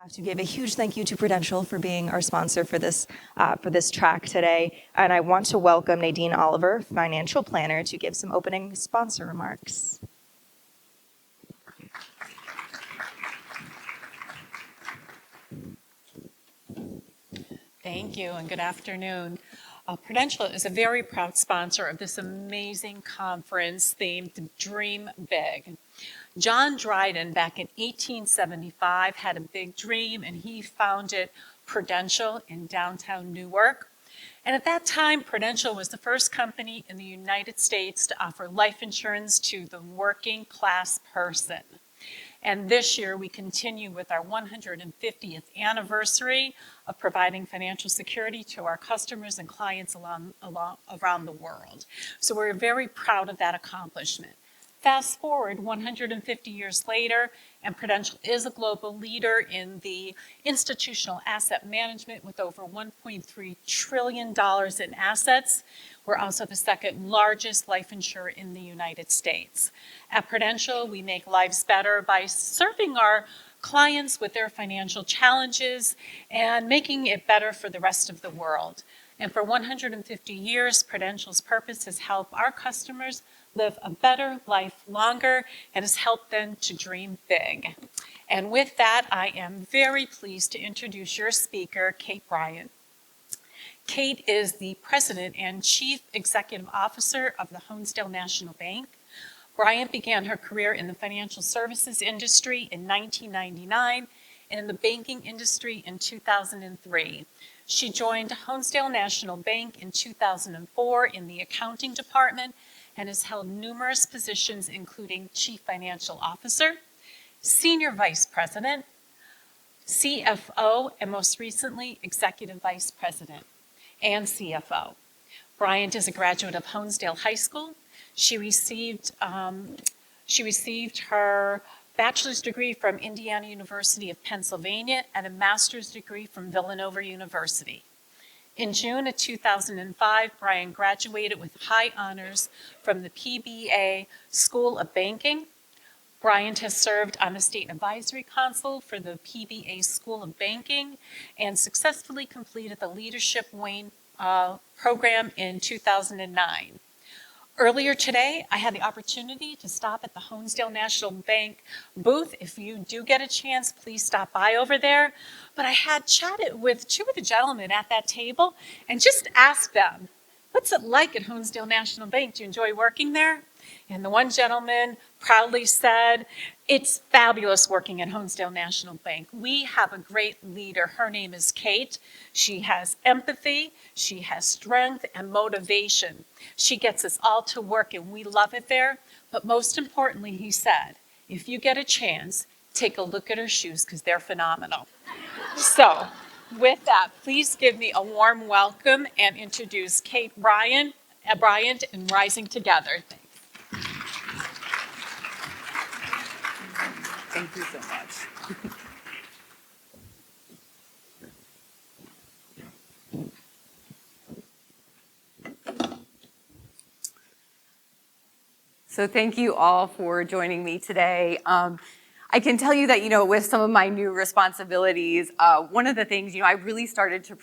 I have to give a huge thank you to Prudential for being our sponsor for this track today. And I want to welcome Nadine Oliver, financial planner, to give some opening sponsor remarks. Thank you and good afternoon. Prudential is a very proud sponsor of this amazing conference themed Dream Big. John Dryden, back in 1875, had a big dream and he founded Prudential in downtown Newark. And at that time, Prudential was the first company in the United States to offer life insurance to the working class person. And this year, we continue with our 150th anniversary of providing financial security to our customers and clients around the world. So we're very proud of that accomplishment. Fast forward 150 years later, and Prudential is a global leader in the institutional asset management with over $1.3 trillion in assets. We're also the second largest life insurer in the United States. At Prudential, we make lives better by serving our clients with their financial challenges and making it better for the rest of the world. And for 150 years, Prudential's purpose has helped our customers live a better life longer and has helped them to dream big. And with that, I am very pleased to introduce your speaker, Kate Bryant. Kate is the President and Chief Executive Officer of the Honesdale National Bank. Bryant began her career in the financial services industry in 1999 and in the banking industry in 2003. She joined Honesdale National Bank in 2004 in the accounting department and has held numerous positions including Chief Financial Officer, Senior Vice President, CFO, and most recently, Executive Vice President and CFO. Bryant is a graduate of Honesdale High School. She received her bachelor's degree from Indiana University of Pennsylvania and a master's degree from Villanova University. In June of 2005, Bryant graduated with high honors from the PBA School of Banking. Bryant has served on the State Advisory Council for the PBA School of Banking and successfully completed the Leadership Wayne program in 2009. Earlier today, I had the opportunity to stop at the Honesdale National Bank booth. If you do get a chance, please stop by over there. But I had chatted with two of the gentlemen at that table and just asked them, what's it like at Honesdale National Bank? Do you enjoy working there? And the one gentleman proudly said, it's fabulous working at Honesdale National Bank. We have a great leader. Her name is Kate. She has empathy, she has strength and motivation. She gets us all to work and we love it there. But most importantly, he said, if you get a chance, take a look at her shoes because they're phenomenal. So with that, please give me a warm welcome and introduce Kate Bryant and Rising Together. Thanks. Thank you so much. So thank you all for joining me today. I can tell you that, with some of my new responsibilities, one of the things, I really started to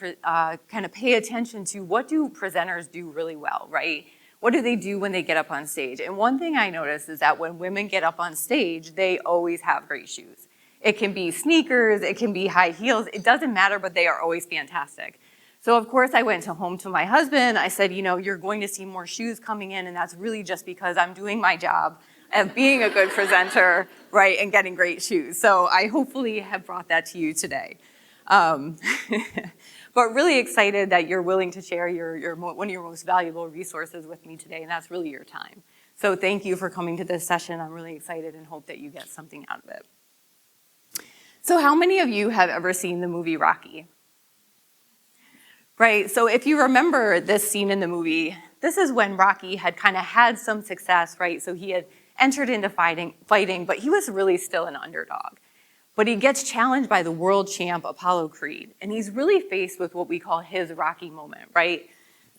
kind of pay attention to what do presenters do really well, right? What do they do when they get up on stage? And one thing I noticed is that when women get up on stage, they always have great shoes. It can be sneakers, it can be high heels, it doesn't matter, but they are always fantastic. So of course I went home to my husband, I said, you're going to see more shoes coming in, and that's really just because I'm doing my job of being a good presenter, right, and getting great shoes. So I hopefully have brought that to you today. But really excited that you're willing to share one of your most valuable resources with me today, and that's really your time. So thank you for coming to this session. I'm really excited and hope that you get something out of it. So how many of you have ever seen the movie Rocky? Right, so if you remember this scene in the movie, this is when Rocky had kind of had some success, right? So he had entered into fighting, but he was really still an underdog. But he gets challenged by the world champ, Apollo Creed, and he's really faced with what we call his Rocky moment, right?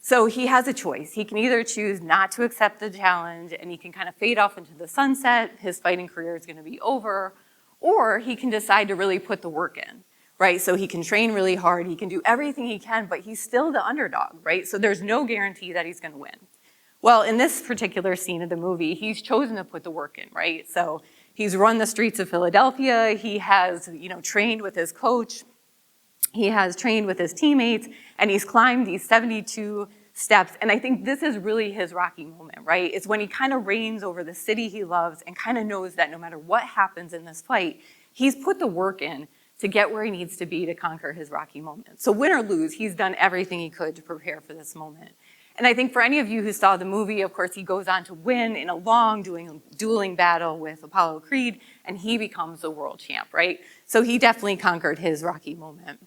So he has a choice. He can either choose not to accept the challenge and he can kind of fade off into the sunset, his fighting career is gonna be over, or he can decide to really put the work in. right? So he can train really hard, he can do everything he can, but he's still the underdog, right? So there's no guarantee that he's gonna win. Well, in this particular scene of the movie, he's chosen to put the work in, right? So he's run the streets of Philadelphia, he has, trained with his coach, he has trained with his teammates, and he's climbed these 72 steps. And I think this is really his Rocky moment, right? It's when he kind of reigns over the city he loves and kind of knows that no matter what happens in this fight, he's put the work in to get where he needs to be to conquer his Rocky moment. So win or lose, he's done everything he could to prepare for this moment. And I think for any of you who saw the movie, of course, he goes on to win in a long dueling battle with Apollo Creed, and he becomes the world champ, right? So he definitely conquered his Rocky moment.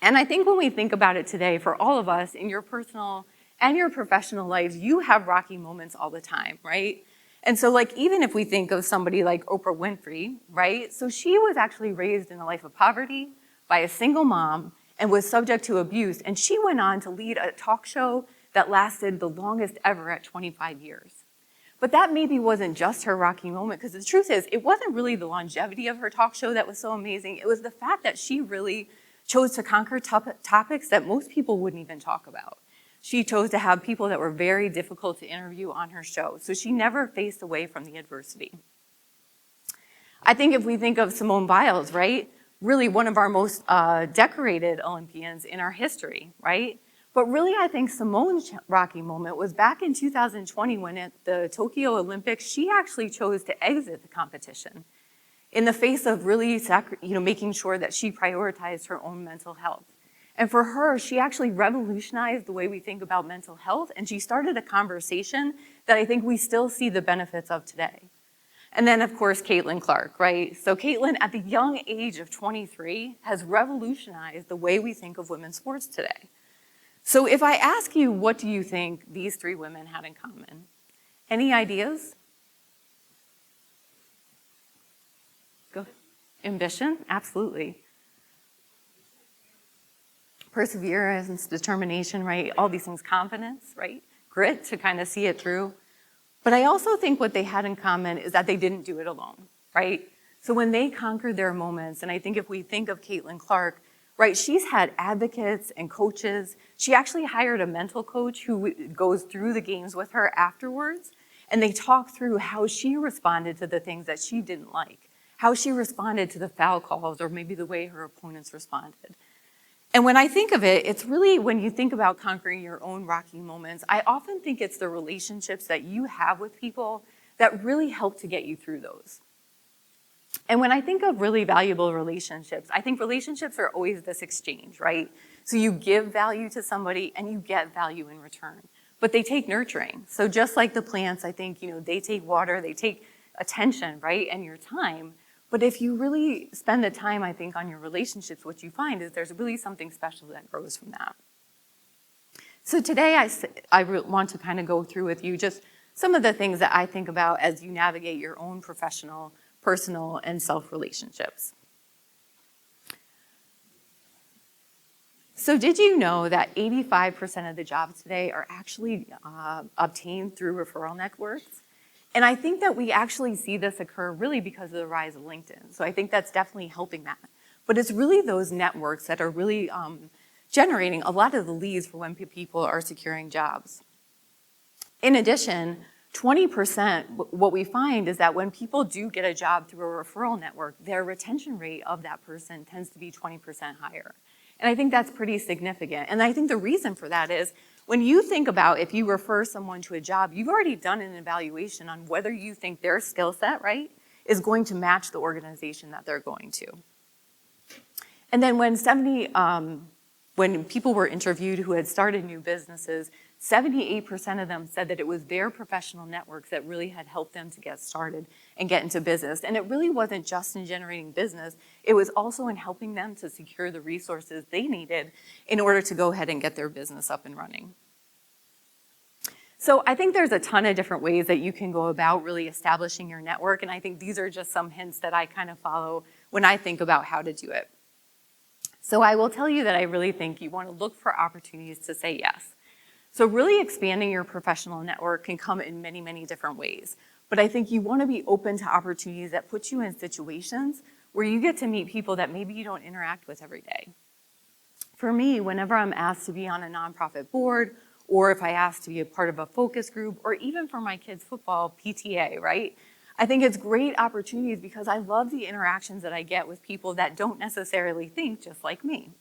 And I think when we think about it today, for all of us in your personal and your professional lives, you have Rocky moments all the time, right? And so even if we think of somebody like Oprah Winfrey, right? So she was actually raised in a life of poverty by a single mom and was subject to abuse. And she went on to lead a talk show that lasted the longest ever at 25 years. But that maybe wasn't just her Rocky moment, because the truth is, it wasn't really the longevity of her talk show that was so amazing. It was the fact that she really chose to conquer topics that most people wouldn't even talk about. She chose to have people that were very difficult to interview on her show, so she never faced away from the adversity. I think if we think of Simone Biles, right? Really one of our most decorated Olympians in our history, right? But really, I think Simone's Rocky moment was back in 2020 when at the Tokyo Olympics, she actually chose to exit the competition in the face of really making sure that she prioritized her own mental health. And for her, she actually revolutionized the way we think about mental health, and she started a conversation that I think we still see the benefits of today. And then, of course, Caitlin Clark, right? So Caitlin, at the young age of 23, has revolutionized the way we think of women's sports today. So if I ask you, what do you think these three women had in common? Any ideas? Go. Ambition, absolutely. Perseverance, determination, right? All these things, confidence, right? Grit to kind of see it through. But I also think what they had in common is that they didn't do it alone, right? So when they conquered their moments, and I think if we think of Caitlin Clark, right, she's had advocates and coaches. She actually hired a mental coach who goes through the games with her afterwards, and they talk through how she responded to the things that she didn't like, how she responded to the foul calls, or maybe the way her opponents responded. And when I think of it, it's really when you think about conquering your own Rocky moments, I often think it's the relationships that you have with people that really help to get you through those. And when I think of really valuable relationships, I think relationships are always this exchange, right? So you give value to somebody and you get value in return, but they take nurturing. So just like the plants, I think, they take water, they take attention, right? And your time. But if you really spend the time, I think, on your relationships, what you find is there's really something special that grows from that. So today I want to kind of go through with you just some of the things that I think about as you navigate your own professional, personal, and self-relationships. So did you know that 85% of the jobs today are actually obtained through referral networks? And I think that we actually see this occur really because of the rise of LinkedIn. So I think that's definitely helping that. But it's really those networks that are really generating a lot of the leads for when people are securing jobs. In addition, 20%, what we find is that when people do get a job through a referral network, their retention rate of that person tends to be 20% higher. And I think that's pretty significant. And I think the reason for that is when you think about if you refer someone to a job, you've already done an evaluation on whether you think their skill set, right, is going to match the organization that they're going to. And then when people were interviewed who had started new businesses, 78% of them said that it was their professional networks that really had helped them to get started and get into business. And it really wasn't just in generating business, it was also in helping them to secure the resources they needed in order to go ahead and get their business up and running. So I think there's a ton of different ways that you can go about really establishing your network, and I think these are just some hints that I kind of follow when I think about how to do it. So I will tell you that I really think you want to look for opportunities to say yes. So really expanding your professional network can come in many, many different ways. But I think you want to be open to opportunities that put you in situations where you get to meet people that maybe you don't interact with every day. For me, whenever I'm asked to be on a nonprofit board, or if I ask to be a part of a focus group, or even for my kids' football PTA, right? I think it's great opportunities because I love the interactions that I get with people that don't necessarily think just like me.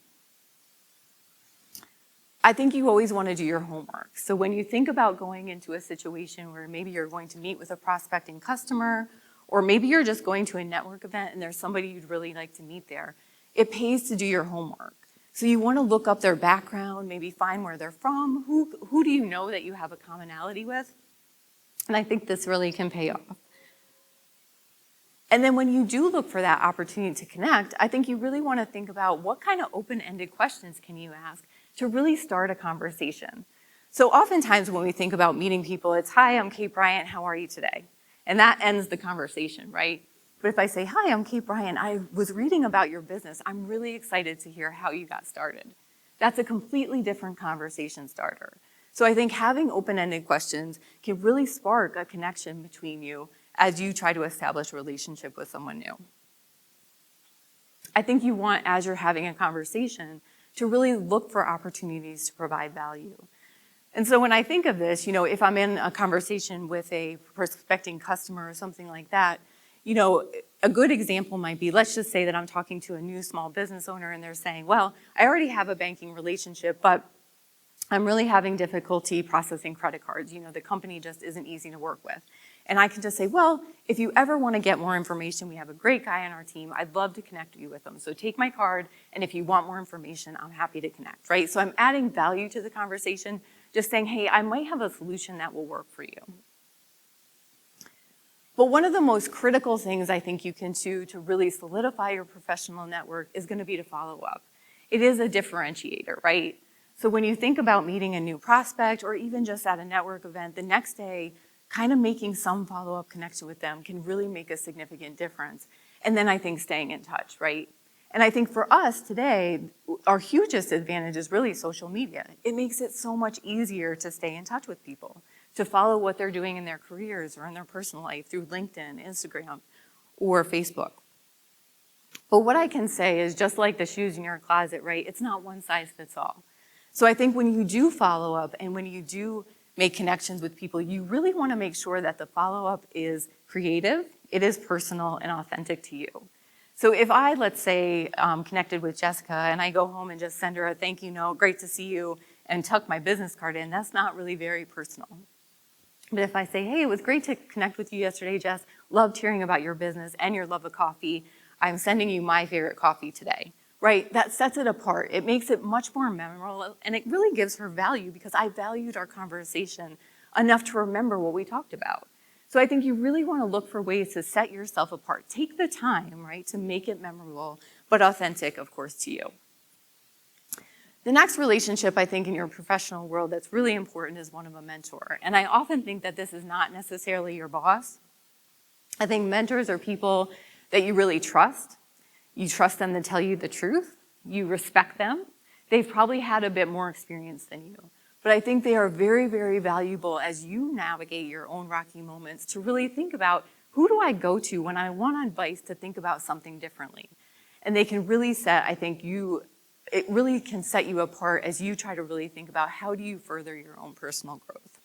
I think you always want to do your homework. So when you think about going into a situation where maybe you're going to meet with a prospecting customer, or maybe you're just going to a network event and there's somebody you'd really like to meet there, it pays to do your homework. So you want to look up their background, maybe find where they're from, who do you know that you have a commonality with? And I think this really can pay off. And then when you do look for that opportunity to connect, I think you really want to think about what kind of open-ended questions can you ask to really start a conversation. So oftentimes when we think about meeting people, it's, hi, I'm Kate Bryant, how are you today? And that ends the conversation, right? But if I say, hi, I'm Kate Bryant, I was reading about your business. I'm really excited to hear how you got started. That's a completely different conversation starter. So I think having open-ended questions can really spark a connection between you as you try to establish a relationship with someone new. I think you want, as you're having a conversation, to really look for opportunities to provide value. And so when I think of this, if I'm in a conversation with a prospecting customer or something like that, a good example might be, let's just say that I'm talking to a new small business owner and they're saying, well, I already have a banking relationship, but I'm really having difficulty processing credit cards. The company just isn't easy to work with. And I can just say, well, if you ever want to get more information, we have a great guy on our team. I'd love to connect you with them. So take my card, and if you want more information, I'm happy to connect, right? So I'm adding value to the conversation, just saying, hey, I might have a solution that will work for you. But one of the most critical things I think you can do to really solidify your professional network is going to be to follow up. It is a differentiator, right? So when you think about meeting a new prospect or even just at a network event, the next day, kind of making some follow-up connection with them can really make a significant difference. And then I think staying in touch, right? And I think for us today, our hugest advantage is really social media. It makes it so much easier to stay in touch with people, to follow what they're doing in their careers or in their personal life through LinkedIn, Instagram, or Facebook. But what I can say is just like the shoes in your closet, right? It's not one size fits all. So I think when you do follow up and when you do make connections with people, you really want to make sure that the follow-up is creative, it is personal, and authentic to you. So if I, let's say, connected with Jessica and I go home and just send her a thank you note, great to see you, and tuck my business card in, that's not really very personal. But if I say, hey, it was great to connect with you yesterday, Jess, loved hearing about your business and your love of coffee, I'm sending you my favorite coffee today. Right, that sets it apart. It makes it much more memorable, and it really gives her value because I valued our conversation enough to remember what we talked about. So I think you really want to look for ways to set yourself apart. Take the time, right, to make it memorable, but authentic, of course, to you. The next relationship, I think, in your professional world that's really important is one of a mentor. And I often think that this is not necessarily your boss. I think mentors are people that you really trust. You trust them to tell you the truth. You respect them. They've probably had a bit more experience than you. But I think they are very, very valuable as you navigate your own rocky moments to really think about, who do I go to when I want advice to think about something differently? And they can really set, I think, it really can set you apart as you try to really think about how do you further your own personal growth.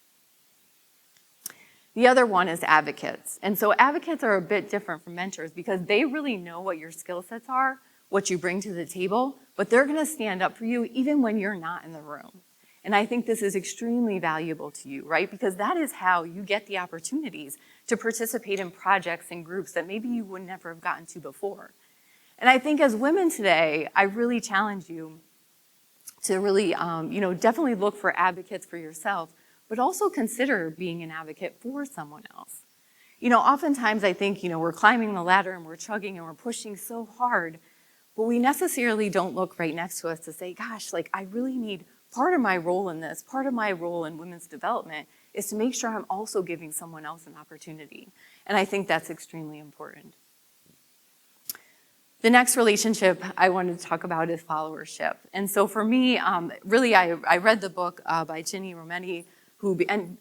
The other one is advocates. And so advocates are a bit different from mentors because they really know what your skill sets are, what you bring to the table, but they're going to stand up for you even when you're not in the room. And I think this is extremely valuable to you, right? Because that is how you get the opportunities to participate in projects and groups that maybe you would never have gotten to before. And I think as women today, I really challenge you to really, definitely look for advocates for yourself, but also consider being an advocate for someone else. Oftentimes I think, we're climbing the ladder and we're chugging and we're pushing so hard, but we necessarily don't look right next to us to say, gosh, I really need part of my role in this, part of my role in women's development is to make sure I'm also giving someone else an opportunity. And I think that's extremely important. The next relationship I wanted to talk about is followership. And so for me, really, I read the book by Ginny Rometty, who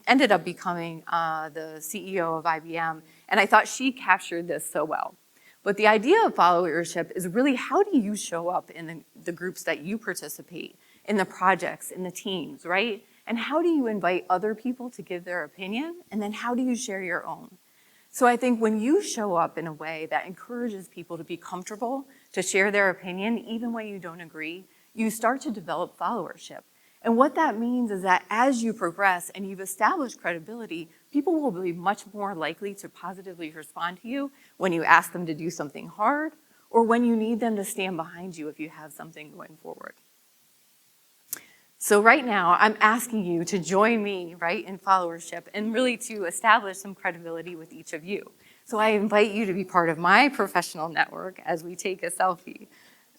ended up becoming the CEO of IBM, and I thought she captured this so well. But the idea of followership is really, how do you show up in the groups that you participate, in the projects, in the teams, right? And how do you invite other people to give their opinion? And then how do you share your own? So I think when you show up in a way that encourages people to be comfortable, to share their opinion, even when you don't agree, you start to develop followership. And what that means is that as you progress and you've established credibility, people will be much more likely to positively respond to you when you ask them to do something hard or when you need them to stand behind you if you have something going forward. So right now, I'm asking you to join me, right, in followership and really to establish some credibility with each of you. So I invite you to be part of my professional network as we take a selfie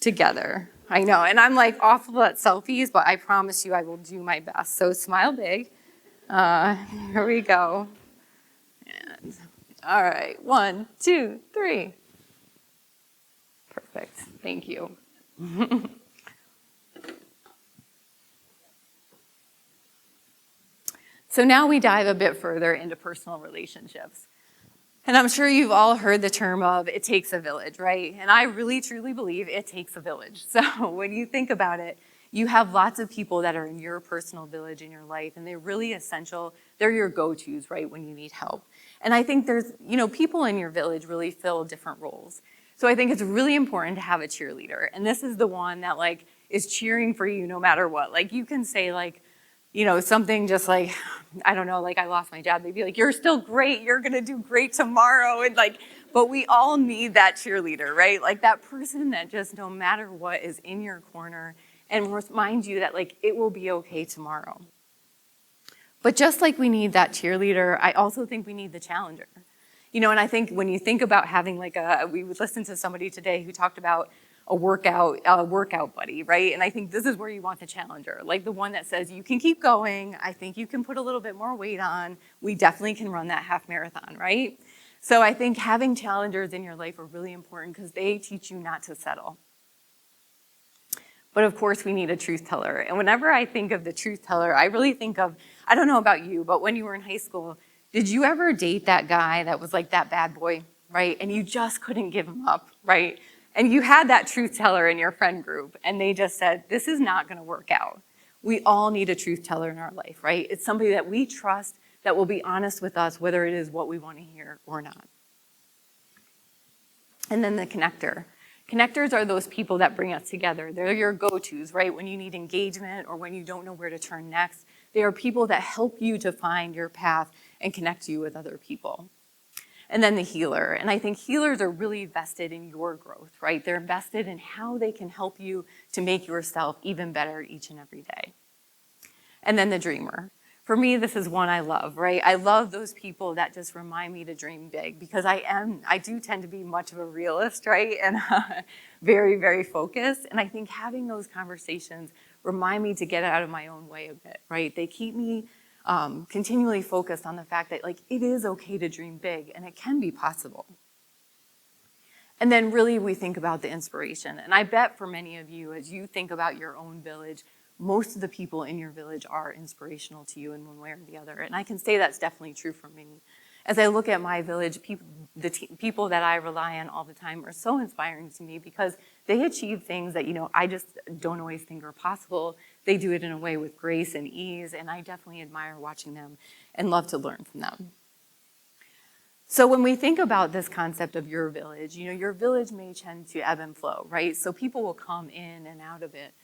together. I know, and I'm like awful at selfies, but I promise you I will do my best. So smile big. Here we go. And, all right, 1, 2, 3. Perfect, thank you. So now we dive a bit further into personal relationships. And I'm sure you've all heard the term of it takes a village, right? And I really truly believe it takes a village. So when you think about it, you have lots of people that are in your personal village in your life, and they're really essential. They're your go-tos, right, when you need help. And I think there's, people in your village really fill different roles. So I think it's really important to have a cheerleader. And this is the one that is cheering for you no matter what. You can say something just I don't know, I lost my job. They'd be like, you're still great. You're going to do great tomorrow. And but we all need that cheerleader, right? That person that just no matter what is in your corner and reminds you that it will be okay tomorrow. But just like we need that cheerleader, I also think we need the challenger. And I think when you think about having we would listen to somebody today who talked about a workout buddy, right? And I think this is where you want the challenger, the one that says, you can keep going. I think you can put a little bit more weight on. We definitely can run that half marathon, right? So I think having challengers in your life are really important because they teach you not to settle. But of course, we need a truth teller. And whenever I think of the truth teller, I really think of, I don't know about you, but when you were in high school, did you ever date that guy that was that bad boy, right? And you just couldn't give him up, right? And you had that truth teller in your friend group, and they just said, this is not going to work out. We all need a truth teller in our life, right? It's somebody that we trust that will be honest with us, whether it is what we want to hear or not. And then the connector. Connectors are those people that bring us together. They're your go-tos, right? When you need engagement or when you don't know where to turn next. They are people that help you to find your path and connect you with other people. And then the healer. And I think healers are really vested in your growth, right? They're invested in how they can help you to make yourself even better each and every day. And then the dreamer. For me, this is one I love, right? I love those people that just remind me to dream big because I do tend to be much of a realist, right? And very, very focused. And I think having those conversations remind me to get out of my own way a bit, right? They keep me continually focused on the fact that it is okay to dream big and it can be possible. And then really we think about the inspiration. And I bet for many of you, as you think about your own village, most of the people in your village are inspirational to you in one way or the other. And I can say that's definitely true for me. As I look at my village, people that I rely on all the time are so inspiring to me because they achieve things that, I just don't always think are possible. They do it in a way with grace and ease, and I definitely admire watching them and love to learn from them. So when we think about this concept of your village, your village may tend to ebb and flow, right? So people will come in and out of it.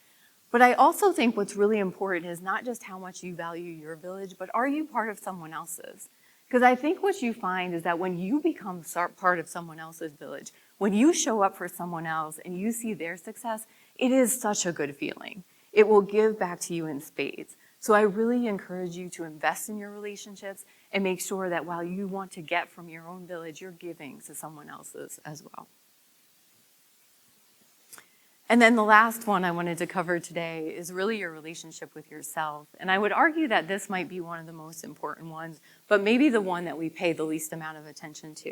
But I also think what's really important is not just how much you value your village, but are you part of someone else's? Because I think what you find is that when you become part of someone else's village, when you show up for someone else and you see their success, it is such a good feeling. It will give back to you in spades. So I really encourage you to invest in your relationships and make sure that while you want to get from your own village, you're giving to someone else's as well. And then the last one I wanted to cover today is really your relationship with yourself. And I would argue that this might be one of the most important ones, but maybe the one that we pay the least amount of attention to.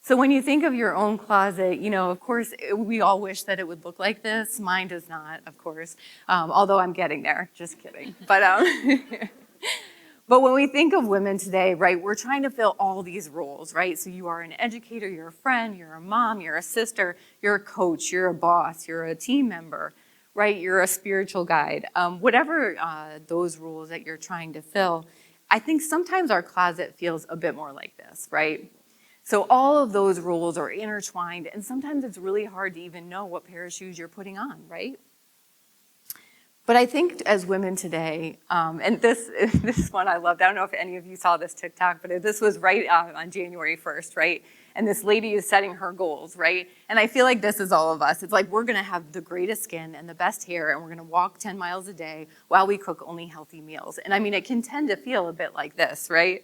So when you think of your own closet, of course, we all wish that it would look like this. Mine does not, of course, although I'm getting there, just kidding. But when we think of women today, right, we're trying to fill all these roles, right? So you are an educator, you're a friend, you're a mom, you're a sister, you're a coach, you're a boss, you're a team member, right? You're a spiritual guide. Whatever those roles that you're trying to fill, I think sometimes our closet feels a bit more like this, right? So all of those roles are intertwined, and sometimes it's really hard to even know what pair of shoes you're putting on, right? But I think as women today, and this one I loved, I don't know if any of you saw this TikTok, but this was right on January 1st, right? And this lady is setting her goals, right? And I feel like this is all of us. It's like we're gonna have the greatest skin and the best hair, and we're gonna walk 10 miles a day while we cook only healthy meals. And I mean, it can tend to feel a bit like this, right?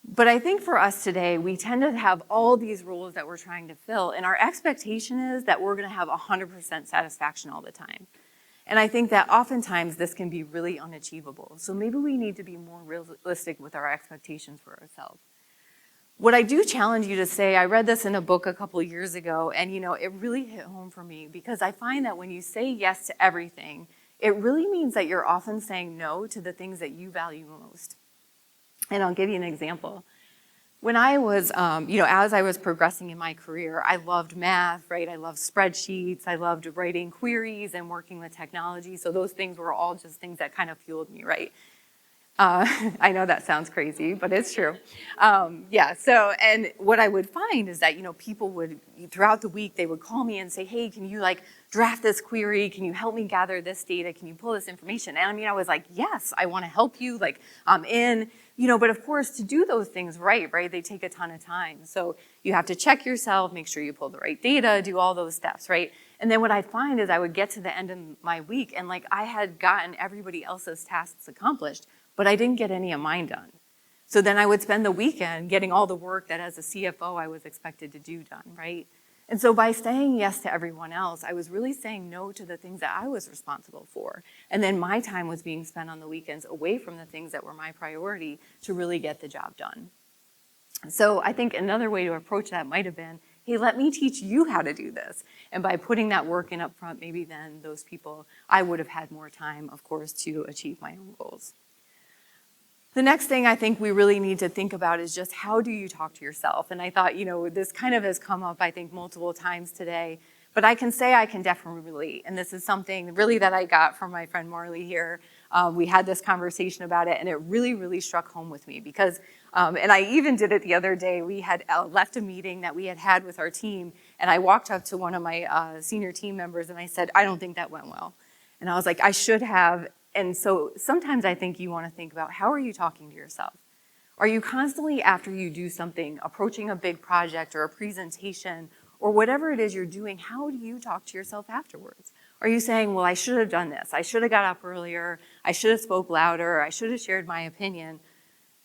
But I think for us today, we tend to have all these roles that we're trying to fill, and our expectation is that we're gonna have 100% satisfaction all the time. And I think that oftentimes this can be really unachievable. So maybe we need to be more realistic with our expectations for ourselves. What I do challenge you to say, I read this in a book a couple of years ago, and it really hit home for me because I find that when you say yes to everything, it really means that you're often saying no to the things that you value most. And I'll give you an example. When I was, as I was progressing in my career, I loved math, right? I loved spreadsheets. I loved writing queries and working with technology. So those things were all just things that kind of fueled me, right? I know that sounds crazy, but it's true. And what I would find is that, people would, throughout the week, they would call me and say, hey, can you draft this query? Can you help me gather this data? Can you pull this information? And I was like, yes, I want to help you. I'm in. But of course, to do those things right, they take a ton of time. So you have to check yourself, make sure you pull the right data, do all those steps, right? And then what I'd find is I would get to the end of my week and I had gotten everybody else's tasks accomplished, but I didn't get any of mine done. So then I would spend the weekend getting all the work that as a CFO I was expected to do done, right? And so by saying yes to everyone else, I was really saying no to the things that I was responsible for. And then my time was being spent on the weekends away from the things that were my priority to really get the job done. So I think another way to approach that might have been, hey, let me teach you how to do this. And by putting that work in up front, maybe then those people, I would have had more time, of course, to achieve my own goals. The next thing I think we really need to think about is just how do you talk to yourself? And I thought, this kind of has come up, I think, multiple times today. But I can say I can definitely relate. And this is something really that I got from my friend Marley here. We had this conversation about it, and it really, really struck home with me because, and I even did it the other day. We had left a meeting that we had with our team, and I walked up to one of my senior team members, and I said, I don't think that went well. And I was like, I should have. And so sometimes I think you want to think about how are you talking to yourself? Are you constantly, after you do something, approaching a big project or a presentation or whatever it is you're doing, how do you talk to yourself afterwards? Are you saying, well, I should have done this. I should have got up earlier. I should have spoke louder. I should have shared my opinion.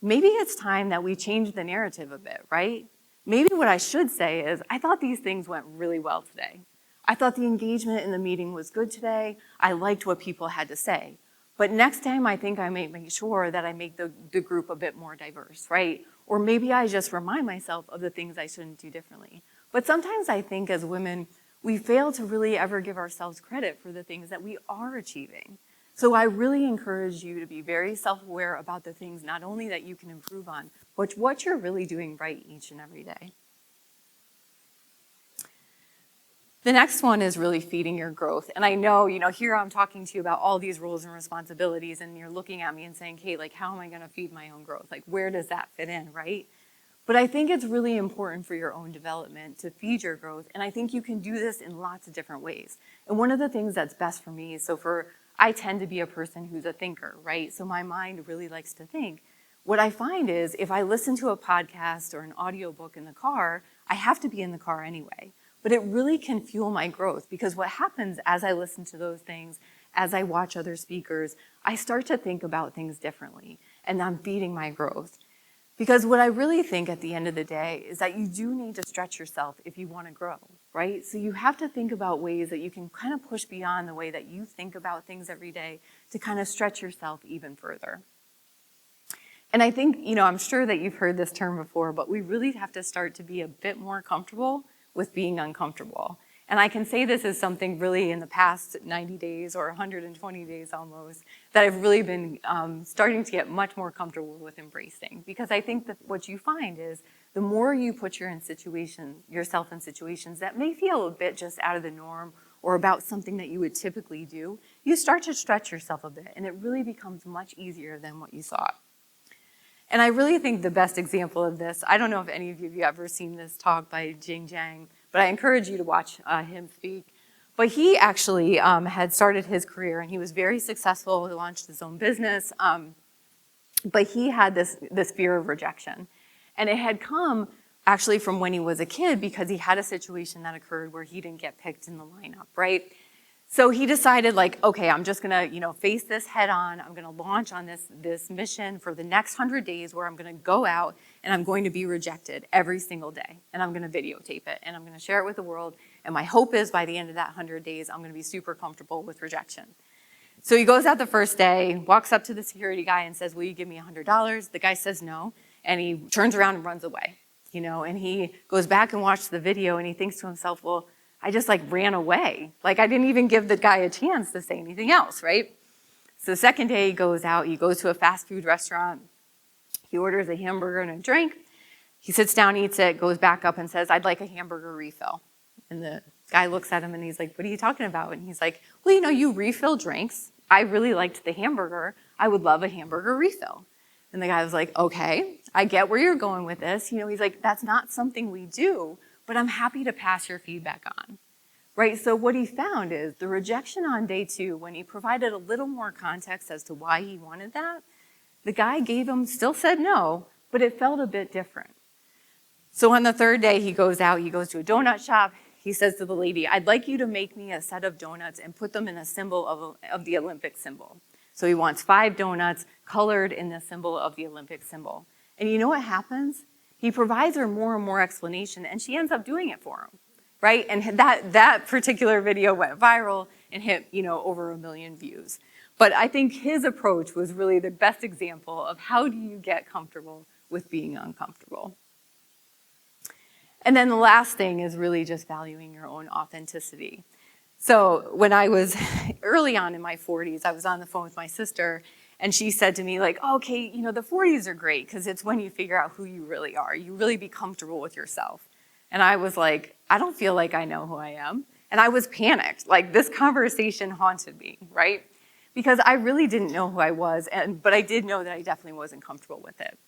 Maybe it's time that we change the narrative a bit, right? Maybe what I should say is, I thought these things went really well today. I thought the engagement in the meeting was good today. I liked what people had to say. But next time, I think I may make sure that I make the group a bit more diverse, right? Or maybe I just remind myself of the things I shouldn't do differently. But sometimes I think as women, we fail to really ever give ourselves credit for the things that we are achieving. So I really encourage you to be very self-aware about the things not only that you can improve on, but what you're really doing right each and every day. The next one is really feeding your growth. And I know, here I'm talking to you about all these roles and responsibilities, and you're looking at me and saying, Kate, how am I going to feed my own growth? Where does that fit in, right? But I think it's really important for your own development to feed your growth. And I think you can do this in lots of different ways. And one of the things that's best for me, I tend to be a person who's a thinker, right? So my mind really likes to think. What I find is if I listen to a podcast or an audiobook in the car, I have to be in the car anyway. But it really can fuel my growth because what happens as I listen to those things, as I watch other speakers, I start to think about things differently, and I'm feeding my growth. Because what I really think at the end of the day is that you do need to stretch yourself if you want to grow, right? So you have to think about ways that you can kind of push beyond the way that you think about things every day to kind of stretch yourself even further. And I think, I'm sure that you've heard this term before, but we really have to start to be a bit more comfortable with being uncomfortable. And I can say this is something really in the past 90 days or 120 days almost that I've really been starting to get much more comfortable with embracing. Because I think that what you find is the more you put yourself in situations that may feel a bit just out of the norm or about something that you would typically do, you start to stretch yourself a bit and it really becomes much easier than what you thought. And I really think the best example of this, I don't know if any of you have ever seen this talk by Jing Jiang, but I encourage you to watch him speak. But he actually had started his career and he was very successful. He launched his own business, but he had this fear of rejection. And it had come actually from when he was a kid because he had a situation that occurred where he didn't get picked in the lineup, right? So he decided like, okay, I'm just gonna, face this head on. I'm gonna launch on this mission for the next 100 days where I'm gonna go out and I'm going to be rejected every single day. And I'm gonna videotape it and I'm gonna share it with the world. And my hope is by the end of that 100 days, I'm gonna be super comfortable with rejection. So he goes out the first day, walks up to the security guy and says, will you give me $100? The guy says no. And he turns around and runs away, and he goes back and watches the video and he thinks to himself, well, I just ran away. I didn't even give the guy a chance to say anything else, right? So the second day he goes out, he goes to a fast food restaurant. He orders a hamburger and a drink. He sits down, eats it, goes back up and says, I'd like a hamburger refill. And the guy looks at him and he's like, what are you talking about? And he's like, well, you refill drinks. I really liked the hamburger. I would love a hamburger refill. And the guy was like, okay, I get where you're going with this. He's like, that's not something we do, but I'm happy to pass your feedback on, right? So what he found is the rejection on day 2, when he provided a little more context as to why he wanted that, the guy still said no, but it felt a bit different. So on the third day, he goes out, he goes to a donut shop. He says to the lady, I'd like you to make me a set of donuts and put them in a symbol of the Olympic symbol. So he wants 5 donuts colored in the symbol of the Olympic symbol. And you know what happens? He provides her more and more explanation, and she ends up doing it for him, right? And that particular video went viral and hit, over 1 million views. But I think his approach was really the best example of how do you get comfortable with being uncomfortable. And then the last thing is really just valuing your own authenticity. So when I was early on in my 40s, I was on the phone with my sister, and she said to me, okay, the 40s are great because it's when you figure out who you really are. You really be comfortable with yourself. And I was like, I don't feel like I know who I am. And I was panicked. This conversation haunted me, right? Because I really didn't know who I was, but I did know that I definitely wasn't comfortable with it.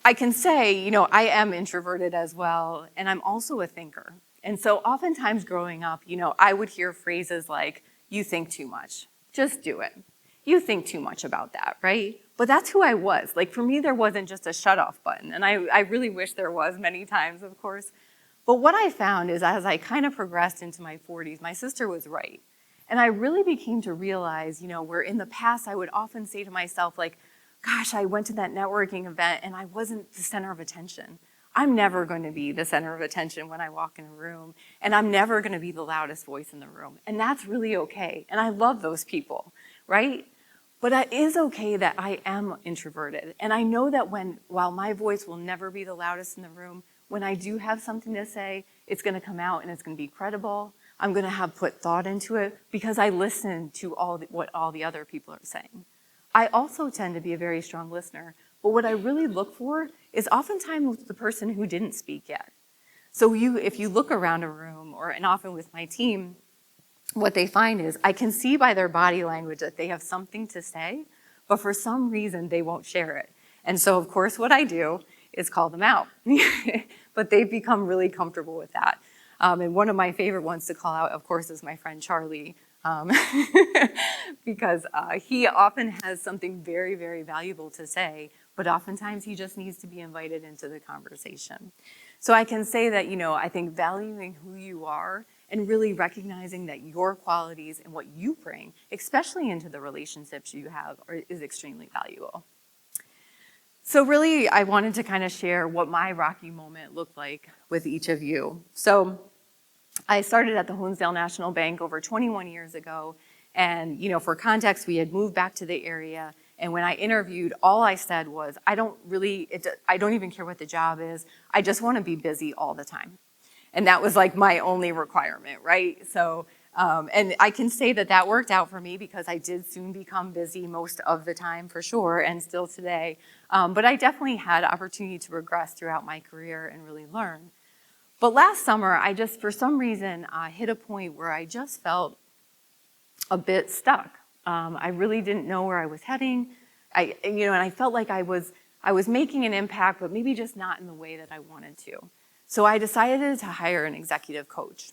I can say, I am introverted as well, and I'm also a thinker. And so oftentimes growing up, I would hear phrases like, you think too much, just do it. You think too much about that, right? But that's who I was. For me, there wasn't just a shut off button. And I really wish there was many times, of course. But what I found is as I kind of progressed into my 40s, my sister was right. And I really became to realize, where in the past I would often say to myself, gosh, I went to that networking event and I wasn't the center of attention. I'm never going to be the center of attention when I walk in a room, and I'm never going to be the loudest voice in the room. And that's really okay. And I love those people, right? But it is okay that I am introverted. And I know that while my voice will never be the loudest in the room, when I do have something to say, it's going to come out and it's going to be credible. I'm going to have put thought into it because I listen to what all the other people are saying. I also tend to be a very strong listener, but what I really look for is oftentimes the person who didn't speak yet. So if you look around a room, and often with my team, what they find is I can see by their body language that they have something to say, but for some reason they won't share it. And so of course what I do is call them out, but they've become really comfortable with that. And one of my favorite ones to call out, of course, is my friend Charlie, because he often has something very, very valuable to say, but oftentimes he just needs to be invited into the conversation. So I can say that, I think valuing who you are and really recognizing that your qualities and what you bring, especially into the relationships you have, is extremely valuable. So really, I wanted to kind of share what my Rocky moment looked like with each of you. So I started at the Honesdale National Bank over 21 years ago. And, for context, we had moved back to the area. And when I interviewed, all I said was, I don't even care what the job is. I just want to be busy all the time. And that was like my only requirement, right? So, and I can say that that worked out for me because I did soon become busy most of the time for sure, and still today. But I definitely had opportunity to progress throughout my career and really learn. But last summer, I just, for some reason, hit a point where I just felt a bit stuck. I really didn't know where I was heading. And I felt like I was making an impact, but maybe just not in the way that I wanted to. So I decided to hire an executive coach.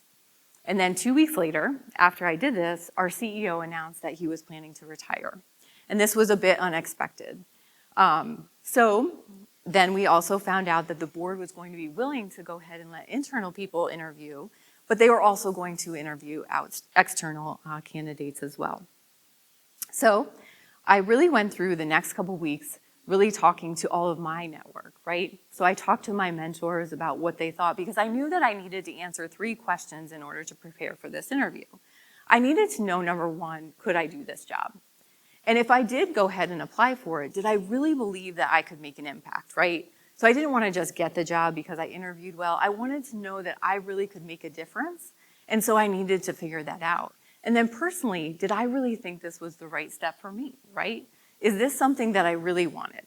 And then 2 weeks later, after I did this, our CEO announced that he was planning to retire. And this was a bit unexpected. So then we also found out that the board was going to be willing to go ahead and let internal people interview, but they were also going to interview external candidates as well. So I really went through the next couple weeks really talking to all of my network, right? So I talked to my mentors about what they thought because I knew that I needed to answer 3 questions in order to prepare for this interview. I needed to know, number 1, could I do this job? And if I did go ahead and apply for it, did I really believe that I could make an impact, right? So I didn't want to just get the job because I interviewed well. I wanted to know that I really could make a difference. And so I needed to figure that out. And then personally, did I really think this was the right step for me, right? Is this something that I really wanted?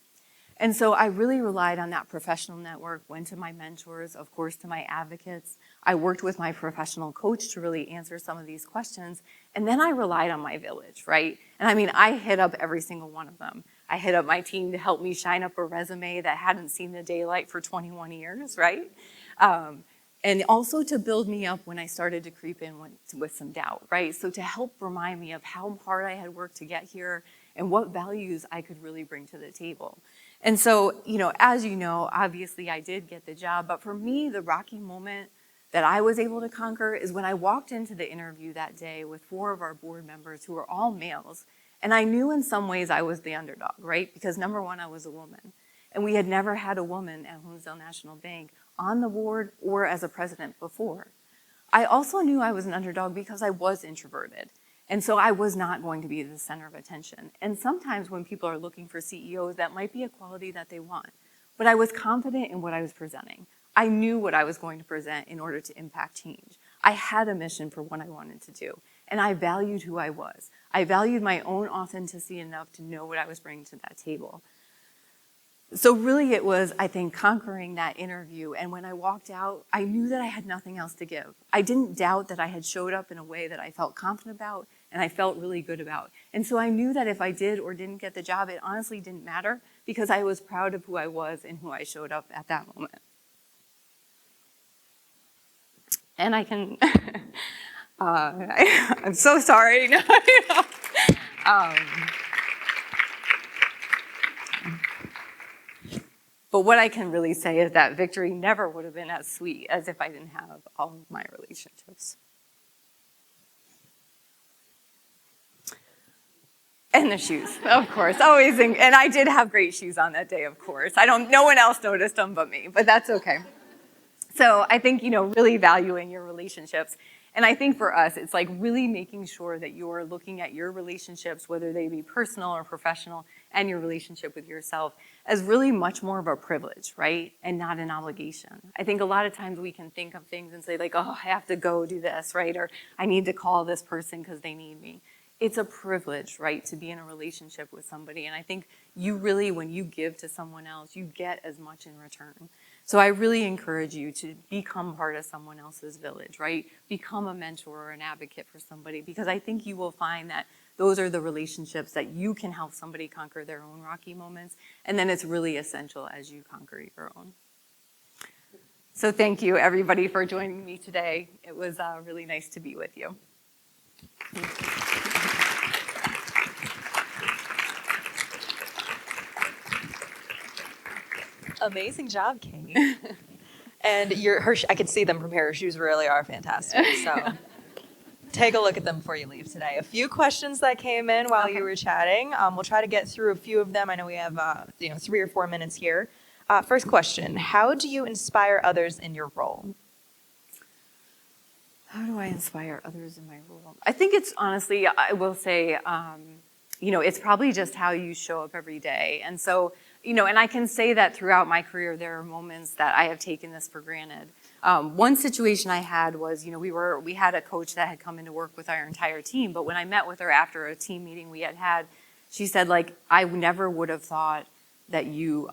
And so I really relied on that professional network, went to my mentors, of course, to my advocates. I worked with my professional coach to really answer some of these questions. And then I relied on my village, right? And I mean, I hit up every single one of them. I hit up my team to help me shine up a resume that hadn't seen the daylight for 21 years, right? And also to build me up when I started to creep in with some doubt, right? So to help remind me of how hard I had worked to get here and what values I could really bring to the table. And so, as you know, obviously I did get the job, but for me, the rocky moment that I was able to conquer is when I walked into the interview that day with 4 of our board members who were all males, and I knew in some ways I was the underdog, right? Because number 1, I was a woman, and we had never had a woman at Honesdale National Bank on the board or as a president before. I also knew I was an underdog because I was introverted. And so I was not going to be the center of attention. And sometimes when people are looking for CEOs, that might be a quality that they want. But I was confident in what I was presenting. I knew what I was going to present in order to impact change. I had a mission for what I wanted to do. And I valued who I was. I valued my own authenticity enough to know what I was bringing to that table. So really it was, I think, conquering that interview. And when I walked out, I knew that I had nothing else to give. I didn't doubt that I had showed up in a way that I felt confident about and I felt really good about. And so I knew that if I did or didn't get the job, it honestly didn't matter because I was proud of who I was and who I showed up at that moment. And I can, I'm so sorry. But what I can really say is that victory never would have been as sweet as if I didn't have all of my relationships. And the shoes, of course, always. And I did have great shoes on that day, of course. No one else noticed them but me, but that's okay. So I think, really valuing your relationships. And I think for us, it's like really making sure that you're looking at your relationships, whether they be personal or professional, and your relationship with yourself as really much more of a privilege, right? And not an obligation. I think a lot of times we can think of things and say like, oh, I have to go do this, right? Or I need to call this person because they need me. It's a privilege, right, to be in a relationship with somebody. And I think you really, when you give to someone else, you get as much in return. So I really encourage you to become part of someone else's village, right? Become a mentor or an advocate for somebody, because I think you will find that those are the relationships that you can help somebody conquer their own rocky moments. And then it's really essential as you conquer your own. So thank you, everybody, for joining me today. It was really nice to be with you. Amazing job, Kate. And I can see them from here. Her shoes really are fantastic. So take a look at them before you leave today. A few questions that came in while you were chatting. We'll try to get through a few of them. I know we have 3 or 4 minutes here. First question: how do you inspire others in your role? How do I inspire others in my role? I think it's honestly, I will say, it's probably just how you show up every day. And so, and I can say that throughout my career, there are moments that I have taken this for granted. One situation I had was, we had a coach that had come in to work with our entire team, but when I met with her after a team meeting we had, she said, like, I never would have thought that you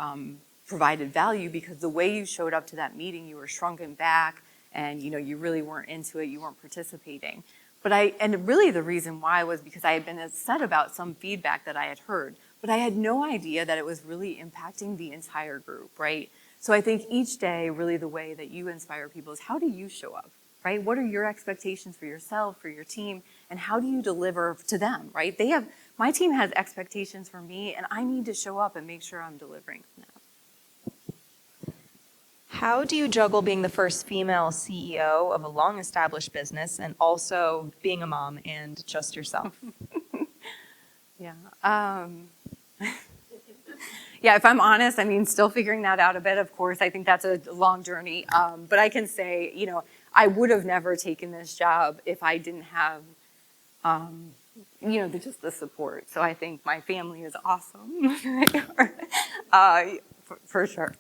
provided value because the way you showed up to that meeting, you were shrunken back and, you really weren't into it, you weren't participating. And really the reason why was because I had been upset about some feedback that I had heard, but I had no idea that it was really impacting the entire group, right? So I think each day, really the way that you inspire people is how do you show up, right? What are your expectations for yourself, for your team, and how do you deliver to them, right? My team has expectations for me, and I need to show up and make sure I'm delivering for them. How do you juggle being the first female CEO of a long-established business and also being a mom and just yourself? Yeah. Yeah, if I'm honest, still figuring that out a bit, of course. I think that's a long journey. But I can say, I would have never taken this job if I didn't have, just the support. So I think my family is awesome, for sure.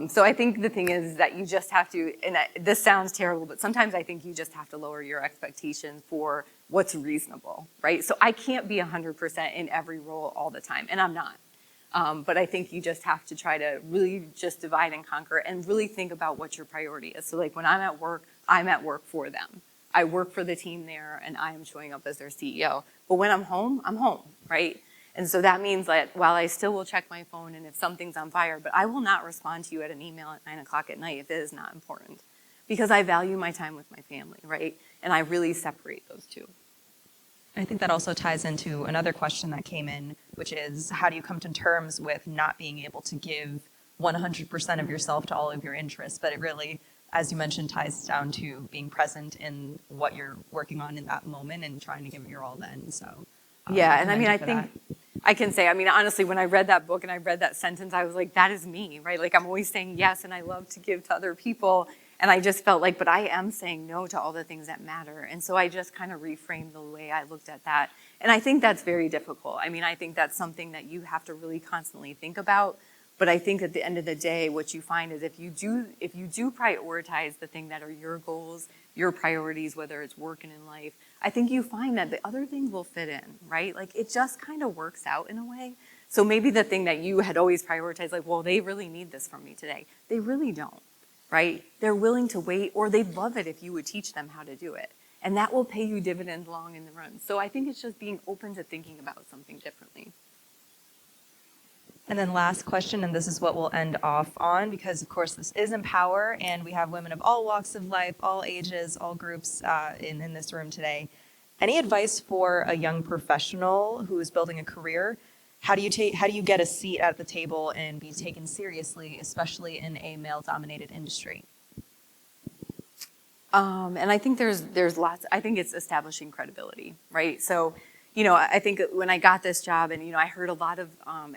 So I think the thing is that you just have to, and this sounds terrible, but sometimes I think you just have to lower your expectations for what's reasonable, right? So I can't be 100% in every role all the time, and I'm not. But I think you just have to try to really just divide and conquer and really think about what your priority is. So like when I'm at work for them. I work for the team there and I am showing up as their CEO. But when I'm home, right? And so that means that while I still will check my phone and if something's on fire, but I will not respond to you at an email at 9:00 at night if it is not important. Because I value my time with my family, right? And I really separate those two. I think that also ties into another question that came in, which is how do you come to terms with not being able to give 100% of yourself to all of your interests? But it really, as you mentioned, ties down to being present in what you're working on in that moment and trying to give it your all then. So yeah, and I think I can say, honestly, when I read that book and I read that sentence, I was like, that is me, right? Like I'm always saying yes and I love to give to other people. And I just felt like, but I am saying no to all the things that matter. And so I just kind of reframed the way I looked at that. And I think that's very difficult. I think that's something that you have to really constantly think about. But I think at the end of the day, what you find is if you do prioritize the thing that are your goals, your priorities, whether it's work and in life, I think you find that the other things will fit in, right? Like it just kind of works out in a way. So maybe the thing that you had always prioritized, like, well, they really need this from me today. They really don't. Right? They're willing to wait, or they'd love it if you would teach them how to do it. And that will pay you dividends long in the run. So I think it's just being open to thinking about something differently. And then last question, and this is what we'll end off on, because of course this is Empower, and we have women of all walks of life, all ages, all groups in this room today. Any advice for a young professional who is building a career? How do you get a seat at the table and be taken seriously, especially in a male-dominated industry? And I think there's lots. I think it's establishing credibility, right? So, I think when I got this job, and I heard a lot of,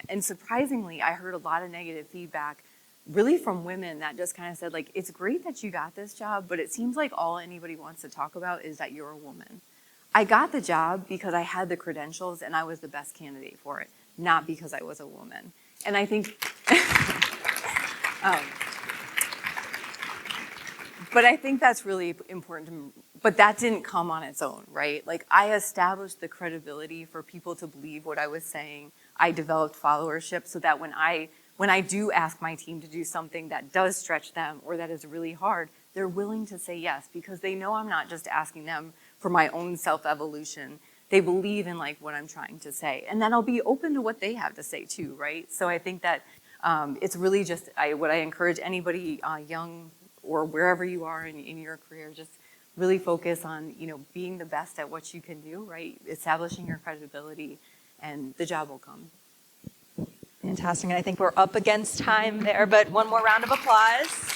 and surprisingly, I heard a lot of negative feedback, really from women that just kind of said, like, it's great that you got this job, but it seems like all anybody wants to talk about is that you're a woman. I got the job because I had the credentials and I was the best candidate for it. Not because I was a woman. And I think, but I think that's really important, but that didn't come on its own, right? Like I established the credibility for people to believe what I was saying. I developed followership so that when I do ask my team to do something that does stretch them or that is really hard, they're willing to say yes because they know I'm not just asking them for my own self-evolution. They believe in like what I'm trying to say. And then I'll be open to what they have to say too, right? So I think that it's really just what I encourage anybody young or wherever you are in your career, just really focus on, being the best at what you can do, right? Establishing your credibility and the job will come. Fantastic. And I think we're up against time there, but one more round of applause.